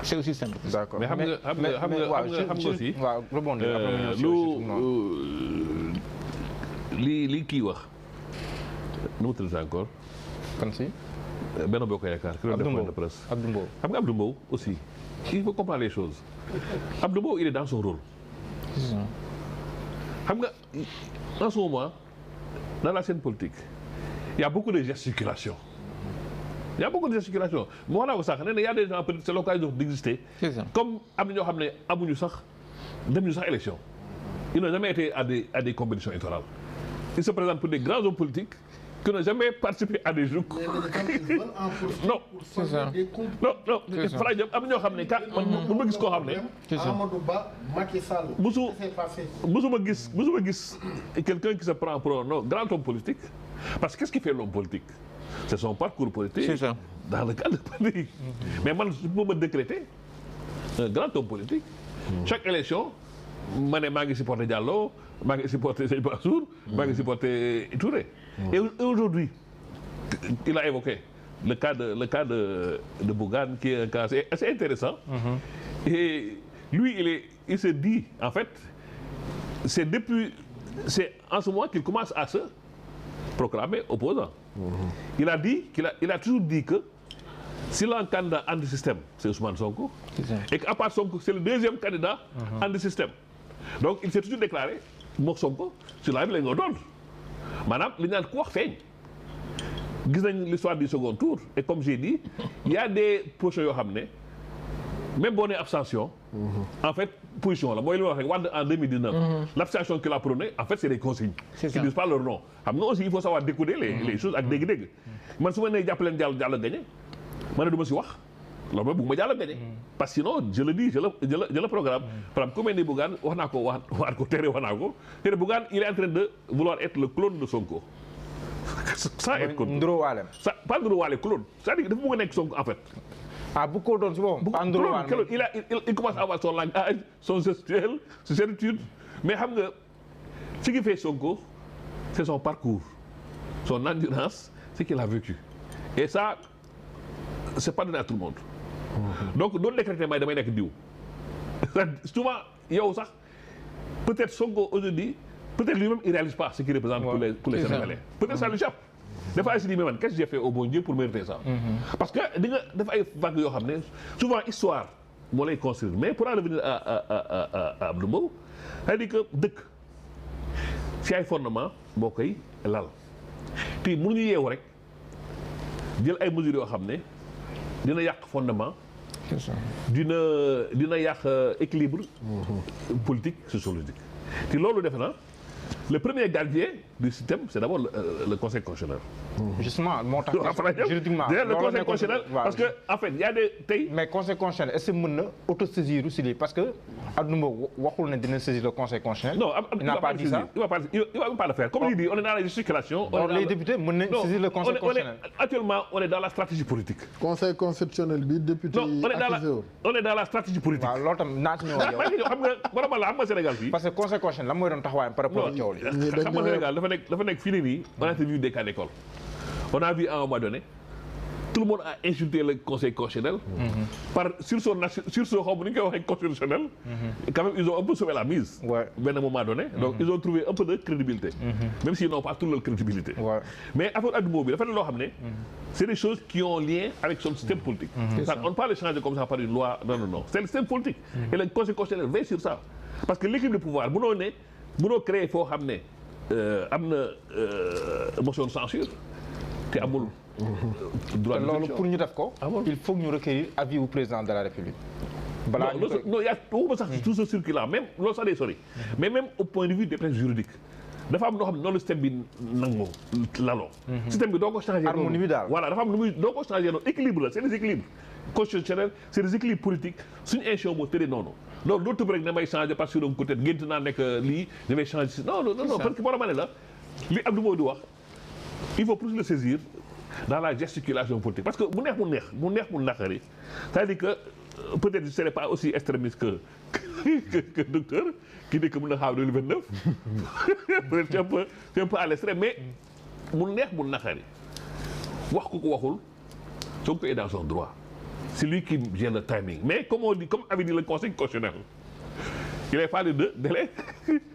c'est aussi simple. D'accord mais xam nga aussi. waaw rebondir li kii wax nu mu tudd encore. kan si. Benno Bokk Yaakaar. Abdou Mbow de presse. Abdou Mbow. xam nga Abdou Mbow aussi il faut comprendre les choses Abdou Mbow il est dans son rôle. xam nga en ce moment dans la scène politique il y a beaucoup de gesticulation. Il y a beaucoup de gesticulation moo wax naa ko sax nee na y a des gens peut-être c'est l'occasion d'exister. Comme am na ñoo xam ne amuñu sax demuñu sax élection. Ils n'ont jamais été à des compétitions électorales. Ils se présentent pour des grands hommes politiques qui n'ont jamais participé à des jeux. Non, c'est ça. non Fara Diop am na ñoo xam ne ka man ma gis koo xam ne. Amadou Ba, Macky Sall. musuma gis quelqu'un qui se prend pour un grand homme politique. Parce que qu'est-ce qui fait l'homme politique? C'est son parcours politique. C'est ça. Dans le cadre politique. Mais man je peux me décréter un grand homme politique. Chaque élection ma ne maa ngi supporté Diallo maa ngi supporté Seydi Mansour maa ngi supporté Touré. Et aujourd'hui il a évoqué le cas de Bougane qui est un cas assez intéressant. Et lui il se dit en fait c'est en ce moment qu'il commence à se proclamer opposant. Il a toujours dit que si l'un candidat anti-système c'est Ousmane Sonko. Et qu'à part Sonko c'est le deuxième candidat anti-système. Donc il s'est toujours déclaré moom Sonko sur la la nga doon maanaam li ñu naan ku wax feeñ. Gis nañ l'histoire du second tour et comme j'ai dit il y a des positions yoo xam ne même boo nee abstention. En fait position la mooy li ma wax rek Wade en 2019. L'abstention qu'il a prôné en fait c'est des consignes. C'est ça. Qui disent pas leur nom. Xam nga aussi il faut savoir décoder les choses ak dégg-dégg. Man su ma nee jàpp leen Diallo gagné ma ne du ma si wax. loolu mooy bëgg ma Diallo gagné parce que sinon je le dis je le programme par exemple comme ni Bougane wax naa ko wax ko tere wax naa ko te Bougane il est en train de vouloir être le clone de Sonko sans être clone Ndurowalem. ça pas Ndurowale clone c'est-à-dire dafa bëgg a nekk Sonko en fait. Bu ko doon si boppam. pas Ndurowalem il commence à avoir son langage son gestuel ses certitudes mais xam nga ce qui fait Sonko c'est son parcours son endurance ce qu'il a vécu et ça c'est pas donné à tout le monde. Donc doon décréter may damay nekk diw souvent yow sax peut-être Sonko aujourd'hui peut-être lui-même il réalise pas ce qu'il représente pour les Sénégalais. Peut-être ça lui échappe. Des fois il se dit mais man qu'est-ce que j'ai fait au bon Dieu pour mériter ça. Parce que di nga def ay vagues yoo xam ne souvent histoire moo lay construire mais pour en revenir à Abdou Mbow c'est-à-dire que dëkk si ay fondement moo koy lal te mënuñu yeewu rek jël ay mesures yoo xam ne dina yàq fondement. C'est ça. dina yàq équilibre politique sociologique te loolu defe na le premier gardien du système c'est d'abord le conseil constitutionnel. Justement moo tax. juridiquement le conseil constitutionnel parce que en fait y a des tey. mais conseil constitutionnel est-ce que mën na autosaisir si lii parce que Abdou Mbow waxul ne dina saisir le conseil constitutionnel. Non il n'a pas dit ça. Il va pas le faire comme il dit on est dans la gesticulation. Les députés mën nañ saisir le conseil constitutionnel. Actuellement on est dans la stratégie politique. Conseil constitutionnel bi député yi on est dans la stratégie politique. waaw loolu tam naa ci ñëw yow. xam nga Sénégal fii. parce que conseil constitutionnel la mooy doon taxawaayam par rapport ak coow li. xam nga Sénégal dafa nekk fii nii on a vu des cas d'école. On a vu à un moment donné tout le monde a insulté le conseil constitutionnel. Par sur son xaw ma nu ñu koy waxee constitutionnel. Quand même ils ont un peu sauvé la mise. benn moment donné. Donc ils ont trouvé un peu de crédibilité. Même s'ils n'ont pas toute leur crédibilité. Mais affaire Abdou Mbow bi dafa ne loo xam ne c'est des choses qui ont lien avec son système politique. On ne peut pas le changer comme ça par une loi non. C'est le système politique. Et le conseil constitutionnel veille sur ça. Parce que l'équilibre de pouvoir mënoo créer foo xam ne am na motion de censure te amul droit de loolu pour ñu def ko il faut ñu requérir avis au président de la République. balaa ñu koy non y' a waxuma sax tout ce circuit là même loolu sax day sori. mais même au point de vue des principes juridiques dafa am noo xam ne noonu la système bi nangoo laloo. système bi doo ko changé. harmonie bi daal voilà dafa am nu muy doo ko changé noonu équilibre la c' est des équilibres constitutionnels c' est des équilibres politiques suñu institution moo tëddee noonu. donc doo tëb rek damay changé parce que donc peut-être gént naa nekk lii damay changé si non parce que moo tax ma ne la li Abdou Mbow di wax il faut plus le saisir dans la gesticulation politique parce que mu neex mu naqari c'est-à-dire que peut-être ce n'est pas aussi extrémiste que docteur qui dit que mën na xaar 2029 peut-être c'est un peu à l'extrême mais mu naqari wax ko waxul Sonko est dans son droit c'est lui qui gère le timing. Mais comme on dit, comme avait dit le Conseil constitutionnel, il est parlé de délai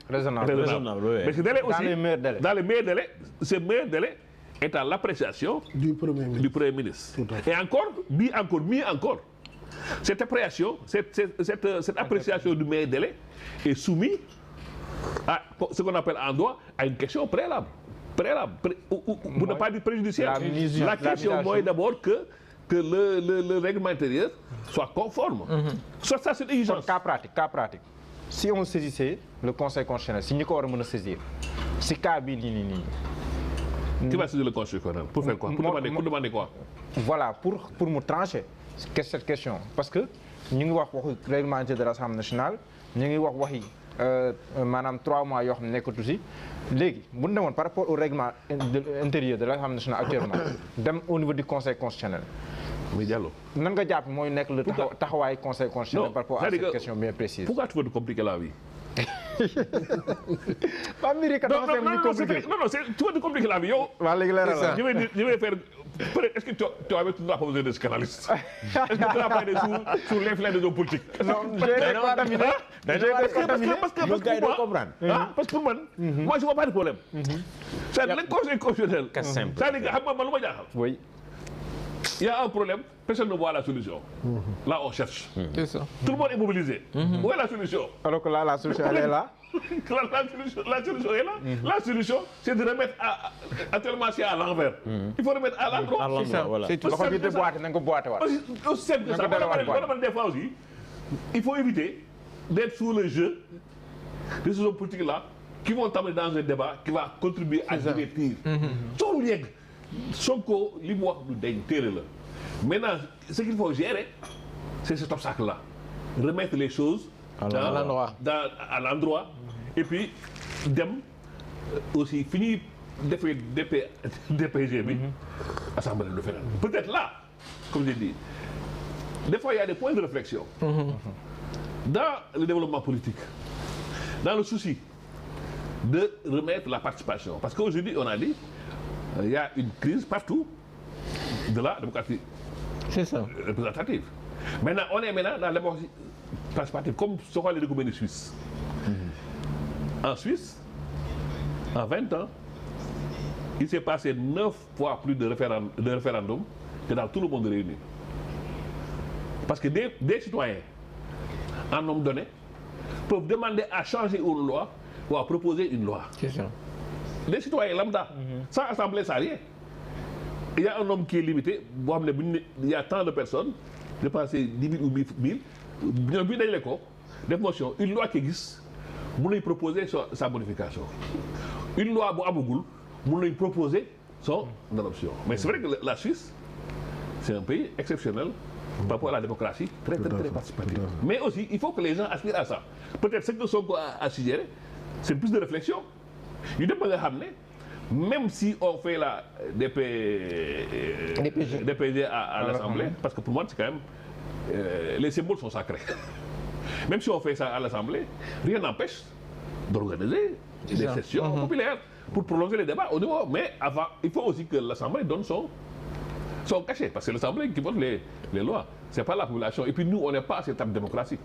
Raisonnable. Mais ce délai aussi, Dans les meilleurs délais. dans les meilleurs délais, ce meilleur délai est à l'appréciation du Premier ministre. du Premier ministre. Tout à fait. Et mieux encore, cette appréciation, cette appréciation du meilleur délai est soumise à ce qu'on appelle en droit à une question préalable. Pour ne pas dire préjudicielle. La question, moi, d'abord que le règlement intérieur soit conforme. Soit ça, c'est une exigence. Cas pratique. Si on saisissait le Conseil constitutionnel, si ñu ko war a mën a saisir si cas bii nii. Qui va saisir le Conseil constitutionnel? Pour faire quoi? Pour demander quoi? Voilà, pour mu trancher cette question. Parce que ñu ngi wax waxu règlement intérieur de l'Assemblée nationale ñu ngi wax waxi maanaam 3 mois yoo xam ne nekkatu si léegi bu ñu demoon par rapport au règlement intérieur de l'Assemblée nationale actuellement dem au niveau du Conseil constitutionnel. Mais Diallo. nan nga jàpp mooy nekk le taxawaay Conseil constitutionnel par rapport à cette question bien précise. Pourquoi tu veux te compliquer la vie? Pas mbiri kat dafa fekk ñu compliqué. Non, tu veux te compliquer la vie, yow. Waaw léegi leeral la. Je vais faire. Peut-être, est-ce que tu n'as pas besoin de psychanalyste? Est-ce que tu n'as pas été sous l'influence de nos politiques? Non, j'ai été contaminé. Parce que pour moi, je vois pas de problème. C'est le Conseil constitutionnel. C'est-à-dire que xam nga man lu ma jaaxal. Oui. Il y a un problème, personne ne voit la solution. Là, on cherche. C'est ça. Tout le monde est mobilisé. Où est la solution? Alors que là, la solution, elle est là. La solution est là. La solution, c'est de remettre actuellement c'est à l'envers. Il faut remettre à l'endroit. C'est ça. Voilà. C'est tout. Loxo bi de boîte na nga ko boîte waat. Aussi simple que ça. Des fois aussi, il faut éviter d'être sous le jeu de ces hommes politiques-là qui vont t'amener dans un débat qui va contribuer à divertir. Soo yegg Sonko li mu wax du dañ téere la. Maintenant, ce qu'il faut gérer, c'est cet obstacle-là. Remettre les choses à l'endroit. Et puis, dem aussi finir defee DPG bi assemblée de fédéral. Peut-être là, comme j'ai dit, des fois il y a des points de réflexion. Dans le développement politique, dans le souci de remettre la participation. Parce qu'aujourd'hui, on a dit, il y a une crise partout de la démocratie représentative. Maintenant, on est dans la démocratie participative, comme ce qu'on a découvert en Suisse. En Suisse, en 20 ans, il s'est passé 9 fois plus de référendums que dans tout le monde réuni. Parce que des citoyens, en nombre donné, peuvent demander à changer une loi ou à proposer une loi. C'est ça. Des citoyens lambda, sans assemblée, ça rien. Il y a un nombre qui est limité. Il y a tant de personnes, je pense 10 000 ou 1000, des motions, une loi qui existe, vous lui proposer sa modification. Une loi à Bougoul, vous lui proposer son adoption. Mais c'est vrai que la Suisse, c'est un pays exceptionnel par rapport à la démocratie, très participative. Mais aussi, il faut que les gens aspirent à ça. Peut-être ce que Sonko a suggéré, c'est plus de réflexion. Il ne peut pas ramener, même si on fait la DPG à l'Assemblée, parce que pour moi, c'est quand même. Les symboles sont sacrés. Même si on fait ça à l'Assemblée, rien n'empêche d'organiser des sessions populaires pour prolonger les débats au niveau. Mais avant, il faut aussi que l'Assemblée donne son cachet, parce que c'est l'Assemblée qui vote les lois. Ce n'est pas la population. Et puis nous, on n'est pas à cette table démocratique.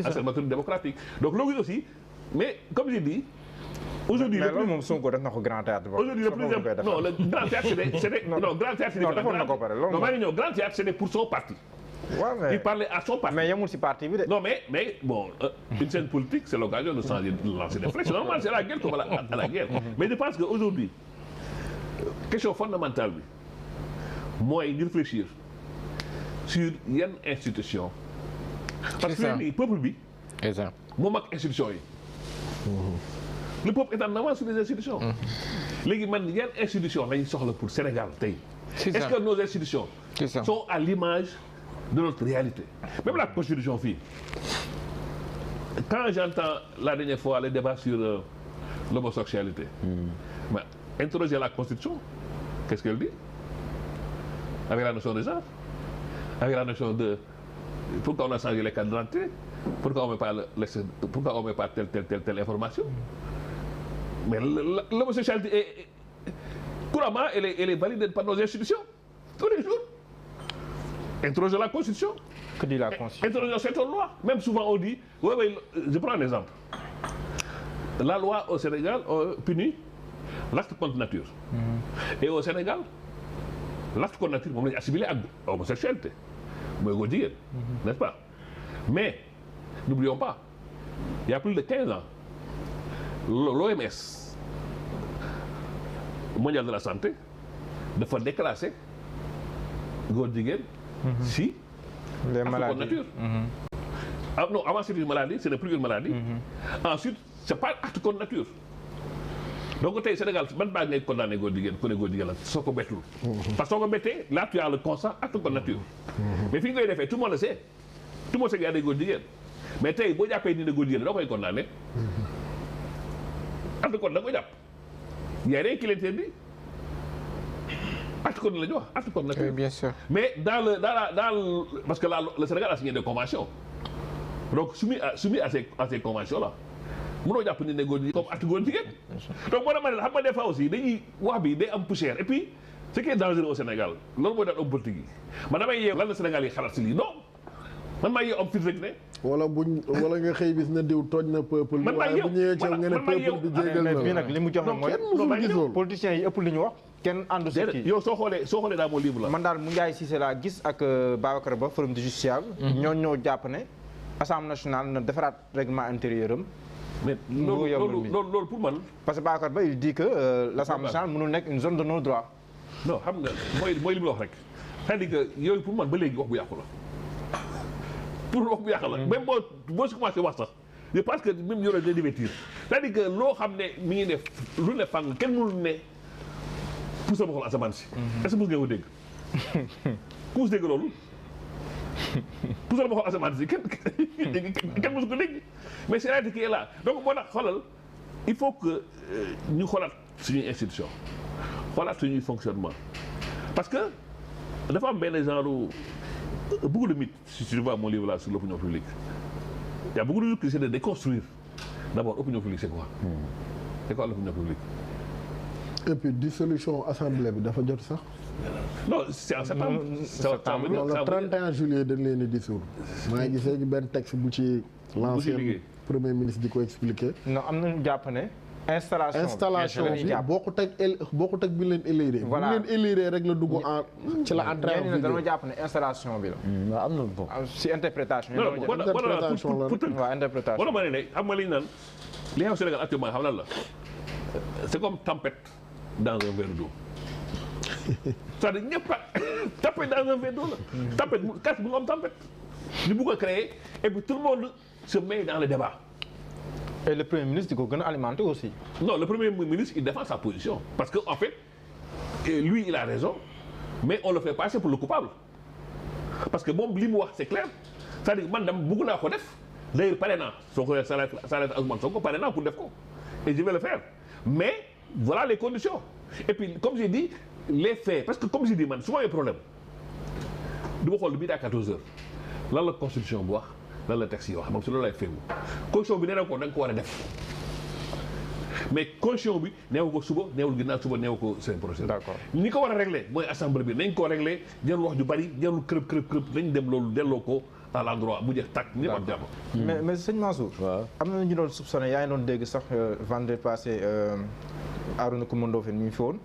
À cette matière démocratique. Donc logique aussi. Mais comme j'ai dit, aujourd'hui, le plus non, le grand théâtre, c'était grand théâtre, c'était pour son parti. Ouais, mais... Il parlait à son parti. Mais il y a un parti. Non, mais bon, une scène politique, c'est l'occasion de changer, de lancer des flèches. Normalement, c'est la guerre comme à la guerre. Mais je pense qu'aujourd'hui, question fondamentale, moi, il réfléchir sur une institution. Parce que le peuple, moi, institution. Le peuple est en avance sur les institutions. Il y a une institution qui sort pour le Sénégal. Est-ce que nos institutions sont à l'image de notre réalité? Même la Constitution, fille. Quand j'entends la dernière fois les débats sur l'homosexualité, interroger la Constitution, qu'est-ce qu'elle dit? Avec la notion de genre, avec la notion de pourquoi on a changé les cadres d'entrée, pourquoi on ne met pas telle information. Mais l'homosexualité, couramment, elle est validée par nos institutions, tous les jours. Interroger la Constitution. Que dit la Constitution? Interroger cette loi. Même souvent on dit, oui, je prends un exemple. La loi au Sénégal punit l'acte contre nature. Et au Sénégal, l'acte contre nature moom la ñu assimilé ak homosexualité mooy góor jigéen, n'est-ce pas? Mais n'oublions pas, il y a plus de 15 ans, l'OMS mondial de la santé dafa déclassé góor jigéen si les acte contre maladies. nature. Ah, non, avant c'est une maladie, ce n'est plus une maladie. Ensuite, c'est pas acte contre nature. Donc tey Sénégal ban baa ngay condamné góor jigéen ku ne góor jigéen la soo ko bettul. Parce que soo ko bettee là tu as le constat acte contre nature. Mais fi nga koy defee tout le monde le sait. Tout le monde sait qu'il y a des góor jigéen. Mais tey boo jàppee ni ne góor jigéen doo koy condamné. Acte contre da koy jàpp. Il y a rien qui l'interdit. Acte contre la ñu wax acte contre nature. Oui, bien sûr. Mais parce que là, le Sénégal a signé des conventions. Donc soumis à ces conventions-là. Mënoo jàpp ni ne góor jigéen comme acte góor jigéen. Donc moo tax ma ne la xam nga des fois aussi dañuy wax bi day am poussière et puis ce qui est dangereux au Sénégal loolu mooy daal homme politique yi man damay yeew lan la Sénégal yi xalaat si lii non man maa yeew am fit rek ne. wala nga xëy bis na diw tooñ na peuple. Man maa waaye bu ñëwee ci yow nga ne peuple bi jégal mais na bii la. nag li mu jox nag mooy kenn musul gis loolu. politiciens yi ëpp li ñu wax kenn àndu si kii. yow soo xoolee daa moo livre la. man daal mu Ndiaye Cissé laa gis ak Babacar Ba forum du justiciable. ñoo jàpp ne Assemblée nationale na defaraat règlement intérieur am. mais loolu pour man. Parce que Babacar Ba il dit que l'Assemblée nationale mënul nekk une zone de non droit. non xam nga mooy li mu wax rek c'est-à-dire que yooyu pour man ba léegi wax bu yàqu la pour wax bu yàqu la même boo si commencé wax sax je pense que même yore day divertir c'est-à-dire que loo xam ne mi ngi def lu ne fàng kenn mënul ne pousse ma xool asamaan si. est-ce que mos nga ko dégg ku mos dégg loolu pousse ma xool asamaan si kenn mos ko dégg mais c'est réalité qui est là donc moo tax xoolal il faut que ñu xoolaat suñuy institution xoolaat suñuy fonctionnement parce que dafa am benn genre beaucoup de mythes si tu vois mon livre là sur l'opinion publique il y a beaucoup de trucs qui essaient de déconstruire d'abord opinion publique c'est quoi l'opinion publique. Et puis dissolution assemblée bi dafa jot sax. non c'est en septembre. non le 31 juillet dañ leen di dissoudre. maa ngi gisee benn texte bu ci l'ancien premier ministre di ko expliquer. non am nañu jàpp ne. installation bi bokkut ak bi leen élire. voilà bi leen élire rek la dugg en ci la entrée en vigueur. dañoo jàpp ne installation bi la. waaw am na bon. si interprétation. interprétation la waaw interprétation. wala ma ne xam nga li ñu naan li xew Sénégal actuellement xam lan la c'est comme tempête dans un verre d'eau. c'est-à-dire ñëpp a tempête dans un verre d'eau la. tempête kas bu nga am tempête. ñu bugg a créer et puis tout le monde se met dans le débat. Et le Premier ministre di ko gën a alimenter aussi. Non, le Premier ministre, il défend sa position. Parce qu'en fait, lui, il a raison, mais on le fait passer pour le coupable. Parce que bon, li mu wax c'est clair. C'est-à-dire que man dama bëgg naa ko def. D'ailleurs, pare naa soo ko ça reste Ousmane Sonko pare naa pour def ko. Et je vais le faire. Mais voilà les conditions. Et puis, comme j'ai dit, les faits, parce que comme j'ai dit, man, souvent il y a problème. Du ma xool bi à 14h. Lan la constitution bu wax. lan la texte yi wax moom si loolu lay féegu constitution bi nee na ko da nga ko war a def mais constitution bi neewu ko suba neewul ginnaaw suba neewu ko seen procès. D'accord. ñi ko war a régler mooy assemblée bi nañ ko régler jarul wax ju bari jarul kërëb nañ dem loolu delloo ko à l'endroit bu jeex tàkk ñëpp am jàmm. mais sëñ Mansour. waaw am na ñu doon soupçonné yaa ngi doon dégg sax vendredi passé Arouna Coumba Ndoffène mi ngi fi woon.